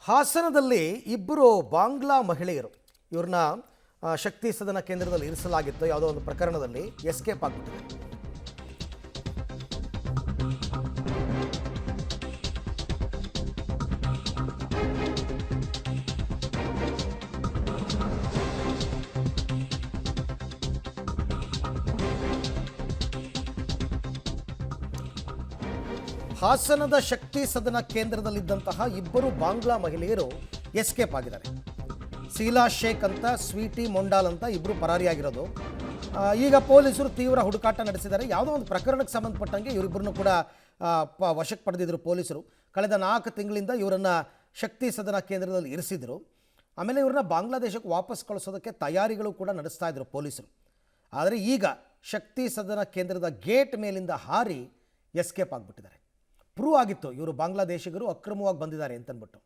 ಹಾಸನದಲ್ಲಿ ಇಬ್ಬರು ಬಾಂಗ್ಲಾ ಮಹಿಳೆಯರು ಇವ್ರನ್ನ ಶಕ್ತಿ ಸದನ ಕೇಂದ್ರದಲ್ಲಿ ಇರಿಸಲಾಗಿತ್ತು. ಯಾವುದೋ ಒಂದು ಪ್ರಕರಣದಲ್ಲಿ ಎಸ್ಕೇಪ್ ಆಗಿಬಿಟ್ಟಿದೆ. ಹಾಸನದ ಶಕ್ತಿ ಸದನ ಕೇಂದ್ರದಲ್ಲಿದ್ದಂತಹ ಇಬ್ಬರು ಬಾಂಗ್ಲಾ ಮಹಿಳೆಯರು ಎಸ್ಕೇಪ್ ಆಗಿದ್ದಾರೆ. ಸೀಲಾ ಶೇಖ್ ಅಂತ, ಸ್ವೀಟಿ ಮೊಂಡಾಲ್ ಅಂತ ಇಬ್ಬರು ಪರಾರಿಯಾಗಿರೋದು. ಈಗ ಪೊಲೀಸರು ತೀವ್ರ ಹುಡುಕಾಟ ನಡೆಸಿದ್ದಾರೆ. ಯಾವುದೋ ಒಂದು ಪ್ರಕರಣಕ್ಕೆ ಸಂಬಂಧಪಟ್ಟಂಗೆ ಇವರಿಬ್ಬರನ್ನು ಕೂಡ ವಶಕ್ಕೆ ಪಡೆದಿದ್ದರು ಪೊಲೀಸರು. ಕಳೆದ 4 ತಿಂಗಳಿಂದ ಇವರನ್ನು ಶಕ್ತಿ ಸದನ ಕೇಂದ್ರದಲ್ಲಿ ಇರಿಸಿದರು. ಆಮೇಲೆ ಇವ್ರನ್ನ ಬಾಂಗ್ಲಾದೇಶಕ್ಕೆ ವಾಪಸ್ ಕಳಿಸೋದಕ್ಕೆ ತಯಾರಿಗಳು ಕೂಡ ನಡೆಸ್ತಾ ಇದ್ರು ಪೊಲೀಸರು. ಆದರೆ ಈಗ ಶಕ್ತಿ ಸದನ ಕೇಂದ್ರದ ಗೇಟ್ ಮೇಲಿಂದ ಹಾರಿ ಎಸ್ಕೇಪ್ ಆಗಿಬಿಟ್ಟಿದ್ದಾರೆ. ಪ್ರೂವ್ ಆಗಿತ್ತು ಇವರು ಬಾಂಗ್ಲಾದೇಶಿಗರು ಅಕ್ರಮವಾಗಿ ಬಂದಿದ್ದಾರೆ ಅಂತಂದ್ಬಿಟ್ಟು.